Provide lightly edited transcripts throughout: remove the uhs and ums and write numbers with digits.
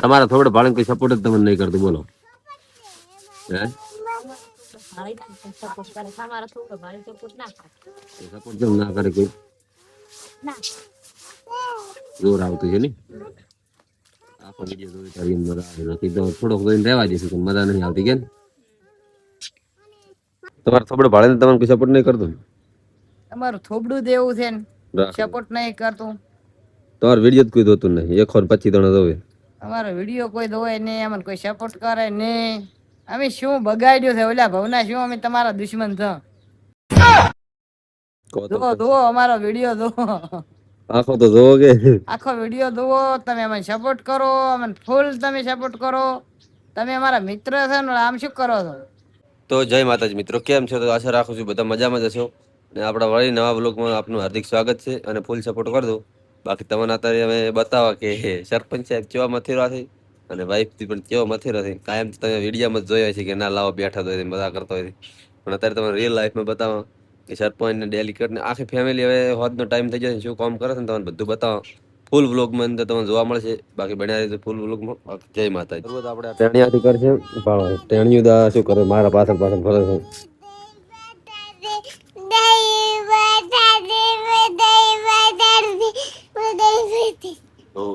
તમારા થોડે ભાડે કોઈ સપોર્ટ જ તમને નહીં કરતું બોલો હે સપોર્ટ કેમ ના કરે કોઈ જોર આવતું છે ને આખો વિડીયો જોઈ તારી મજા આવે નથી તો થોડોક જોઈને રહેવા દઈશું પણ મજા નહીં આવતી કેમ તમારે થોડે ભાડે તમને કોઈ સપોર્ટ નહીં કરતું તમારું થોબડું દેવું છે ને સપોર્ટ નહીં કરતું તમારો વિડીયો જ કોઈ જોતું નહીં એક વાર પછી તો જોવે અમારો વિડીયો કોઈ જોવે નહીં અમને કોઈ સપોર્ટ કરે નહીં અમે શું બગાડ્યું છે ઓલા ભવના શું અમે તમારા દુશ્મન છો જો અમારો વિડીયો જો આખો તો જોવો કે આખો વિડીયો જોવો તમે અમને સપોર્ટ કરો અમને ફૂલ તમે સપોર્ટ કરો તમે અમારા મિત્ર છો ને આમ શું કરો છો તો જય માતાજી મિત્રો કેમ છો તો આશા રાખું છું બધા મજામાં જ હશો અને આપણા વળી નવા બ્લોગમાં આપનું હાર્દિક સ્વાગત છે અને ફૂલ સપોર્ટ કરજો બાકી તમને અત્યારે અમે બતાવવા કે સરપંચ સાહેબ કેવા મથેરા છે અને વાઈફથી પણ કેવો મથેરો છે કાયમ તમે વિડીયોમાં જ જોયા છે કે ના લાવો બેઠા તો મજા કરતો હોય પણ અત્યારે તમે રિયલ લાઈફમાં બતાવો કે સરપંચ ને ડેલી કરીને આખી ફેમિલી હવે હોદનો ટાઈમ થઈ જશે શું કામ કરે છે ને તમને બધું બતાવો ફૂલ વ્લોગમાં અંદર તમને જોવા મળશે બાકી બન્યા રહેજો ફૂલ વ્લોગમાં જય માતાજી બરોબર આપણે ટેણિયાથી કરશે ટેણિયું દા શું કરે મારા પાછળ પાછળ ફરે છે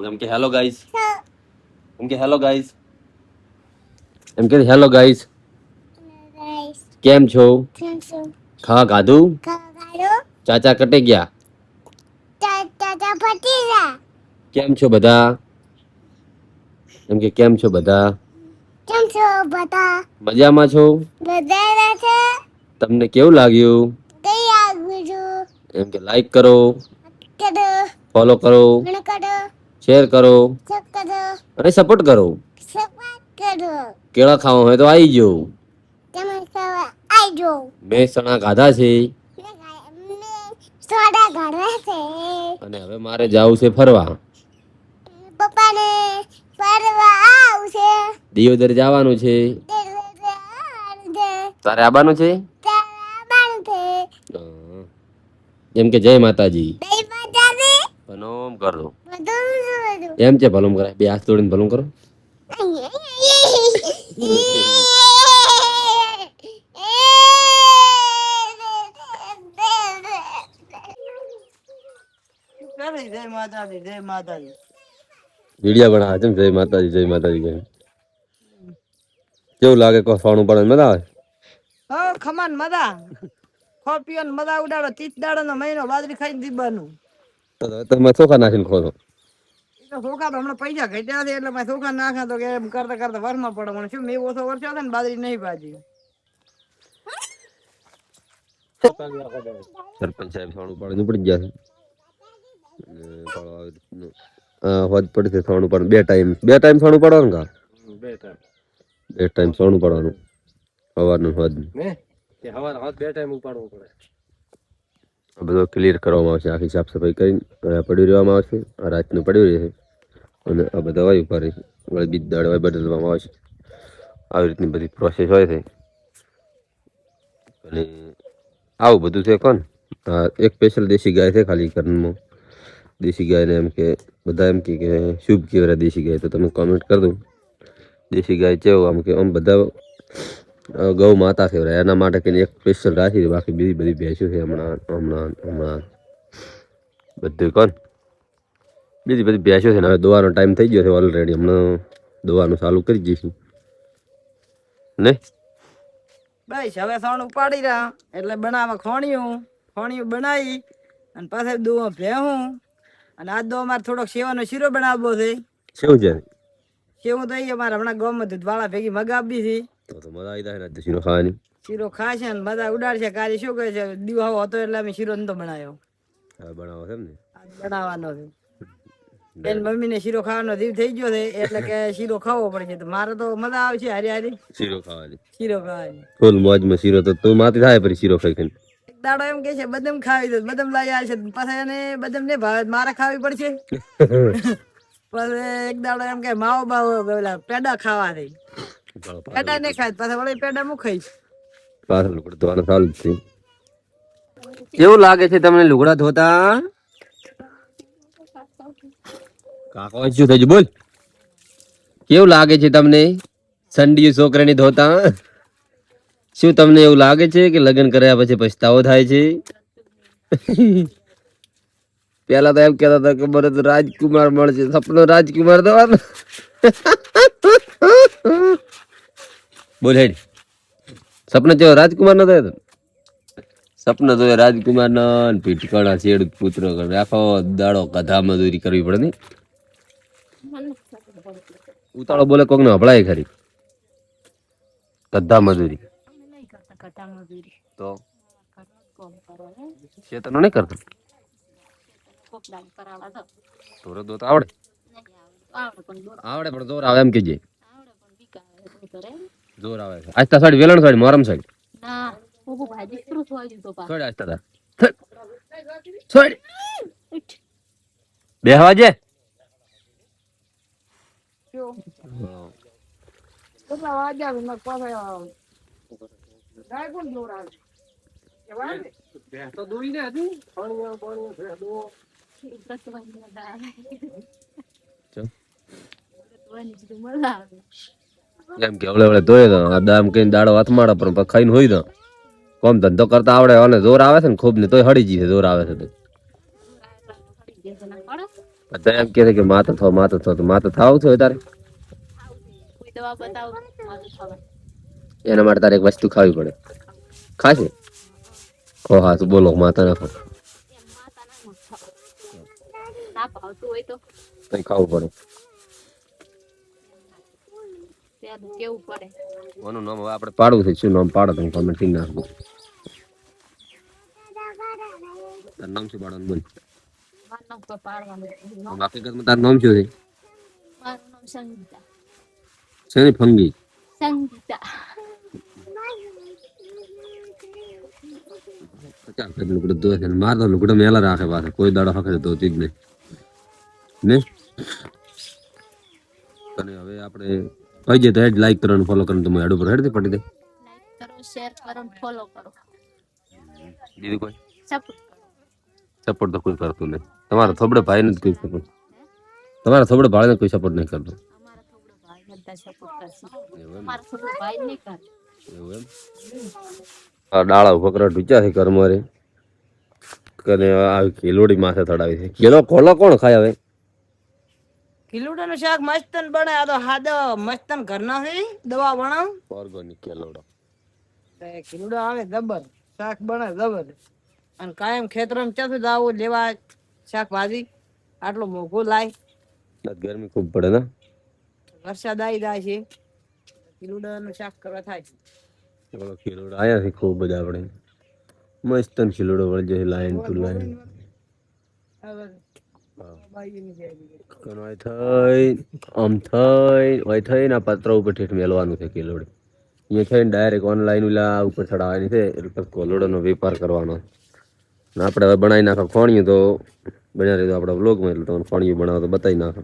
એમ કે હેલો ગાઈસ એમ કે હેલો ગાઈસ એમ કે હેલો ગાઈસ કેમ છો ખાવા ખાધું ચાચા કટે ગયા કેમ છો બધા એમ કે કેમ છો બધા મજામાં છો તમને કેવું લાગ્યું એમ કે લાઈક કરો ફોલો કરો શેર કરો અને સપોર્ટ કરો કેળા ખાવા હોય તો આવી જાઓ મહેસાણા ગાધા છે અને હવે મારે જવું છે ફરવા દિયોદર જવાનું છે તારે આવવાનું છે એમ કે જય માતાજી ભનોમ કરો એમ છે ભલું કરાય બે હાથ જોડીને ભલું કરો જય માતાજી જય માતાજી વિડીયો બનાવે છે જય માતાજી જય માતાજી કહે કેવું લાગે કોફાણું પડે મજા આવે હા ખમાન મજા ખોપિયન મજા ઉડાડો 30 દાડાનો મહિનો બાજરી ખાઈને દીબાનું તો તમે ચોખા નાખીને ખો છો ચોખા તો હમણાં પૈસા ઘટ્યા છે એટલે મેં ચોખા નાખ્યા તો કે એમ કરતા કરતા વરમાં પડે મને શું મેં ઓછો વર્ષો છે ને બાજરી નહીં ભાજી સરપંચ સાહેબ સોનું પાડે પડી ગયા છે હોજ પડશે સોનું પાડે બે ટાઈમ સોનું પાડવાનું કા બે ટાઈમ સોનું પાડવાનું સવારનું હોજ બે ટાઈમ ઉપાડવું પડે બધો ક્લિયર કરવામાં આવશે આખી સાફ સફાઈ કરીને પડી રહેવામાં આવશે આ રાતનું પડ્યું રહેશે અને આ બધા વાયુ કરે છે બીજ દાળ બદલવામાં આવશે આવી રીતની બધી પ્રોસેસ હોય છે અને આવું બધું છે કોણ એક સ્પેશિયલ દેશી ગાય છે ખાલી કર્ણમાં દેશી ગાયને એમ કે બધા એમ કે શુભ કહેવાય દેશી ગાય તો તમે કોમેન્ટ કરી દો દેશી ગાય કેવું આમ કે આમ બધા ગૌ માતા કહેવાય એના માટે કંઈ એક સ્પેશિયલ રાખી બાકી બીજી બધી ભેંસો છે હમણાં બધું કોણ બીજી બધી ભેંસો છે ને હવે દોવાનો ટાઈમ થઈ ગયો છે ઓલરેડી હમણાં દોવાનું ચાલુ કરી દઈશું ને બસ હવે સોણ ઉપાડી રહ્યા એટલે બનાવવા ખોણિયું બનાવી અને પાછા દૂધ ભેહું અને આજ દો અમારે થોડોક સેવાનો શીરો બનાવવો છે શું છે સેવું તો અમારે હમણાં ગામમાં દૂધવાળા ભેગી મગાવી છે તો મજા આવી જાય ને શીરો ખાવાની શીરો ખાશે ને બધા ઉડાડશે કાલે શું કહે છે દીવો હતો એટલે અમે શીરો નતો બનાવ્યો બનાવો છે ને બનાવવાનો છે એની મમ્મીને શીરો ખાવાનો જીવ થઈ ગયો છે એટલે કે શીરો ખાવો પડશે તો મારે તો મજા આવશે હારી શીરો ખાવાની ફૂલ મોજમાં શીરો તો તું માથી થાય પછી શીરો ખાઈ ખાઈને એક દાડો એમ કે છે બદામ ખાવી દે બદામ લાવી આવશે પાછા એને બદામ ને ભાવે મારે ખાવી પડશે પછી એક દાડો એમ કે માવો બાવો પેલા પેડા ખાવા થઈ પેડા નહીં ખાય પાછા વળી પેડા હું ખાઈશ પાછળ પડતો સારું છે કેવું લાગે છે તમને લુગડા ધોતા કાકો શું થઈ બોલ કેવું લાગે છે તમને સંડીયું છોકરાની ધોતા? શું તમને એવું લાગે છે કે લગ્ન કર્યા પછી પછતાવો થાય છે? પેલા તો એમ કેતા હતા કે મને તો રાજકુમાર મળશે, સપનો રાજકુમાર થવાનો. બોલ હેડ, સપનો જેવો રાજકુમાર નો થયો? સપનો તો રાજકુમાર નો પીઠકણા શેડ પુત્ર આખો દાડો કથા મજૂરી કરવી પડે ને. ઉતાળો બોલે કોક ને હભળાય ખરી. કથા મજૂરી તો શેતનો નહીં કરતો. તોરે દોત આવડે? આવડે પણ જોર આવે એમ કેજે. જોર આવે છે. આજ તા સાડી વેલણ સાડી મોરમ સાડી. છોડ આજ તા. છોડ. બેહવા જે. કેટલા વાગ્યા છે? કોણ દોરાવે? તો દોઈ ને હતી પાણી ભેડો એમ કે હવળે હવળે ધોઈ દો. આ દામ કઈ દાડો હાથ માડે પણ ખાઈને હોઈ દો. કોમ ધંધો કરતા આવડે અને જોર આવે છે ને ખૂબ ને તોય હળી જશે. જોર આવે છે તો બધા એમ કે છે કે માથે થાવ તો માથે થાવ છો તારે. એના માટે તારે એક વસ્તુ ખાવી પડે. ખાશે ખો હા તો બોલો માથા નાખો કઈ ખાવું પડે. કોનું નામ હવે આપણે પાડવું છે? શું નામ પાડો તમે કોમેન્ટ કરી નાખો. તારું નામ શું પાડવાનું બોલ? હકીકતમાં તારું નામ શું છે? શેની ફંગી? લુગડો ધોય છે માર તો લુગડો મેલા રાખે પાસે કોઈ દાડો હકે ધોતી જ નહીં ને. અને હવે આપણે કઈ જઈએ તો હેડ લાઈક કરવાનું ફોલો કરવાનું તમે હેડ ઉપર હેડ દે પટી દે. બીજું કોઈ સપોર્ટ તો કોઈ કરતું નહીં. તમારા થોબડે ભાઈ ને કોઈ સપોર્ટ, તમારા થોબડે ભાઈ ને કોઈ સપોર્ટ નહીં કરતો. એવું એમ આ ડાળા ઉપર કરા ઢૂચા છે કરમારે કને આવી કિલોડી માથે ચડાવી છે. કિલો ખોલો કોણ ખાય હવે? કિલોડા નું શાક મસ્ત બને. આ તો હાદો મસ્ત ઘરના છે દવા બનાવ ઓર્ગેનિક કિલોડો. કિલોડો આવે જબર, શાક બને જબર. અને કાયમ ખેતરમાં ચાતું આવું લેવા શાકભાજી. આટલું મોઘું લાય. ગરમી ખૂબ પડે ને. વરસાદ આવી જાય છે, કિલોડા નું શાક કરવા થાય. કિલોડા આયા છે ખૂબ બધા આપણે મસ્ત કિલોડો વળી જાય લાઈન ટુ લાઈન. આમ થઈ હોય થઈ ને પત્ર ઉપર ઠેઠ મેલવાનું છે કિલોડે. અહીંયા થઈને ડાયરેક્ટ ઓનલાઈન ઓલા ઉપર ચડાવવાની છે એટલે કોલોડાનો વેપાર કરવાનો. ને આપણે હવે બનાવી નાખો ખોણિયું તો બન્યા રહી આપણા વ્લોગમાં એટલે તમને ખોણિયું બનાવો તો બતાવી નાખો.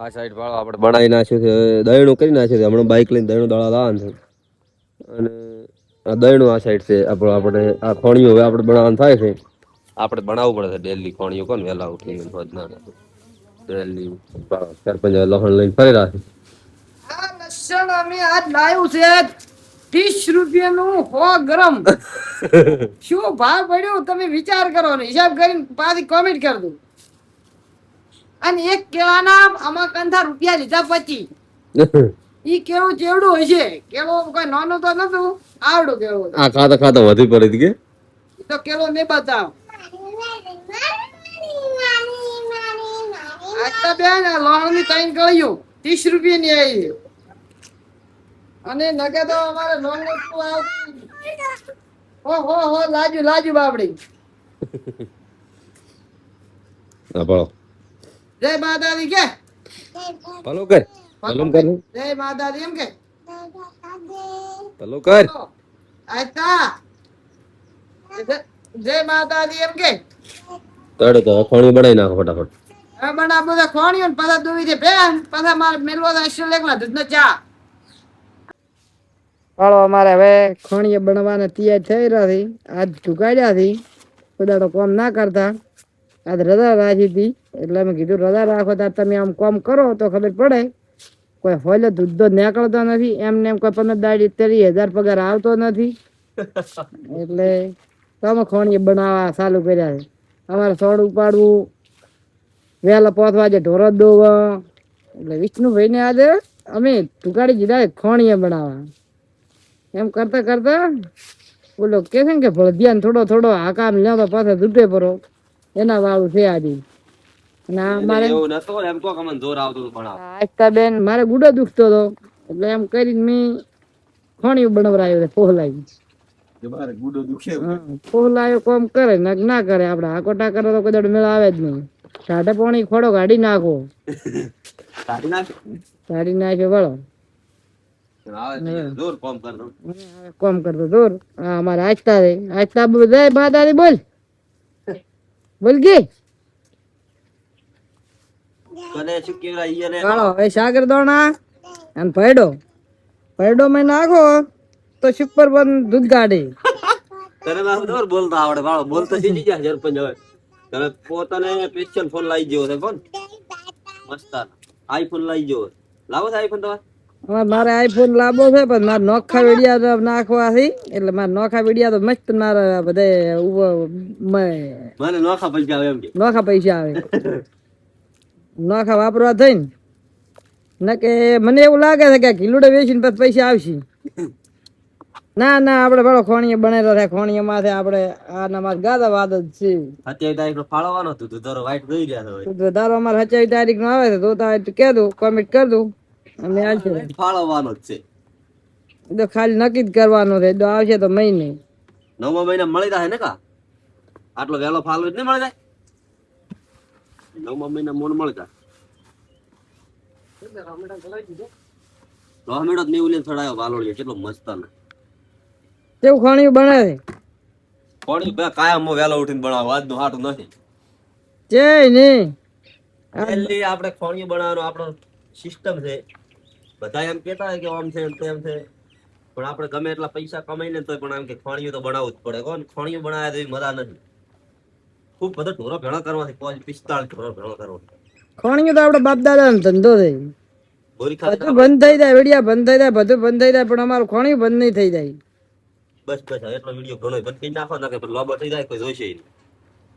આ સાઈડ વાળો આપણે બનાવી નાખ્યું છે, દયણું કરી નાખ્યું છે. હમણાં બાઇક લઈને દયણું દાડા લાવવાનું છે અને આ દયણું આ સાઈડ છે. આપણે આ ખોણિયું હવે આપણે બનાવવાનું થાય છે. આપણે બનાવવું પડે છે ડેલી ખોણિયું કોણ વહેલા ઉઠીને ડેલી 4-5 લસણ લઈને ફરી રાખે. આ લસણ અમે આજ લાવ્યું છે 30 રૂપિયાનું 100 ગ્રામ. શું ભાવ પડ્યો તમે વિચાર કરો ને હિસાબ કરીને પાછી કોમેન્ટ કરી દો. અને એક કેળાના આમાં કંથા રૂપિયા લીધા 25. ઈ કેળું જેવડું હશે, કેળો કોઈ નાનો તો નતું, આવડું કેળું. આ ખાતા વધી પડી કે તો કેળો ને બતાવ. આટલા બેન લોણની ત્રણ ગળ્યું 30 રૂપિયાની આવી. અને નકે તો અમારે લોન હો લાજુ બાપડી. જય માતાજી કે ભલો કર ભલો કર જય માતાજી એમ કે ભલો કર આતા જય માતાજી એમ કે તડે તો ખોણી બનાવી નાખો ફટાફટ. હવે બના બધા ખોણીઓ ને પાછા દુવી છે બેન પાછા મારે મેલવા આશીર લેખલા દૂધનો ચા. હાલો અમારે હવે ખોણીએ બનવાના તૈયાર થઈ રહ્યા છે. આજ ઢુકાડ્યા છે બધા કોમ ના કરતા. આજ રજા રાખી હતી એટલે અમે કીધું રજા રાખો ત્યારે તમે આમ કોમ કરો તો ખબર પડે કોઈ હોલે ધૂધો નીકળતો નથી, એમને એમ કોઈ 15 દાડી 30,000 પગાર આવતો નથી. એટલે તમે ખોણીએ બનાવવા ચાલુ કર્યા છે. અમારે સોડ ઉપાડવું, વહેલા 5 વાગે ઢોરો દોવા, એટલે વિષ્ણુભાઈ ને આજે અમે ટુકાડી દીધા ખોણીએ બનાવવા. એમ કરતા કરતા બોલો કે છે ને કે ભળદિયાને થોડો થોડો હાકામ લ્યો તો પાછા દૂધે પરો એના વાળું છે આજે. અને આ મારે એવું નતો એમ કહો કે અમને જોર આવતું હતું ભણાવ. આજતા બેન મારે ગુડો દુખતો હતો, એટલે એમ કરીને મેં ખોણીયું બનાવરાયું છે પોહલાવી. મારે ગુડો દુખે. પોહલાયો કોમ કરે ને ના કરે, આપડે હાકોટા કરે તો કોઈ દાડો મેળ આવે જ નહીં. ટાઢે પાણી ખોડો કાઢી નાખો, કાઢી નાખ. કાઢી નાખ્યો બળો આવે છે, જોર કોમ કરતો. કોમ કરતો દૂર. હા અમારે આજતા રે આજતા બધા બા દાદી બોલ બોલ કે કને શું કેવરા ઈયને ચાલો હવે સાગર દોણા અને પૈડો માં નાખો તો સુપર બન દૂધ કાઢે. તને મારું જોર બોલતા આવડે વાળો બોલતો શીખી જાય સરપંચ હવે. તને પોતાને સ્પેશિયલ ફોન લાવી જેવો છે કોણ મસ્તાન આઈફોન લાવી જેવો લાવો છે આઈફોન તમારે. મારે આઈફોન લાવવો છે પણ મારે નોખા વેડિયા નાખવા છે, એટલે મારે નોખા વેડિયા તો મસ્ત મારે બધે મને નોખા પૈસા આવે એમ કે નોખા પૈસા આવે. નોખા વાપરવા થઈને ને કે મને એવું લાગે છે કે કિલોડે વેચીને પછી પૈસા આવશે. ના ના આપડે બડો ખોણીએ બનેલો છે, ખોણીએ માથે આપડે આ નમાજ ગાદા વાદ જ છે. 27 તારીખ નો ફાળવવાનો હતું તું તારો વાઈટ જોઈ રહ્યા હોય. વધારો અમારે 27 તારીખ નો આવે છે તો કહે દઉં કોમેન્ટ કરી દઉં અમે આવશે. ફાળવવાનો જ છે. એ તો ખાલી નક્કી જ કરવાનું છે, જો આવશે તો મહિને 9મા મહિના મળી જાય ને કા આટલો વહેલો ફાળવો જ નહીં મળી જાય. 9મા મહિના મોન મળી જાય. રોહમેડો મેં ઉલે ચડાયો વાલોળિયો કેટલો મસ્ત ને કેવું ખોણિયું બને છે. કોણી બે કાયમ વહેલો ઉઠીને બનાવો આજનું હાટું નથી. છે નહીં પહેલી આપણે ખોણિયું બનાવવાનો આપણો સિસ્ટમ છે. બધા એમ કહેતા હોય કે આમ છે તેમ છે, પણ આપણે ગમે એટલા પૈસા કમાઈને તોય પણ આમ કે ખોણિયું તો બનાવવું જ પડે. કોણ ખોણિયું બનાવ્યા તો મજા નથી. ખૂબ બધો ઢોરો ભેળો કરવાથી 45 ઢોરો ભેળો કરવાનો. ખોણિયું તો આપડે બાપ દાદા નો ધંધો છે. બોરી બધું ખાતે બંધ થઈ જાય, વેડિયા બંધ થઈ જાય, બધું બંધ થઈ જાય, પણ અમારું ખોણિયું બંધ નહીં થઈ જાય. બસ બસ એટલો વિડીયો ઘણો બંધ કરી નાખો ને કે લોબો થઈ જાય કોઈ જોઈશે નહીં.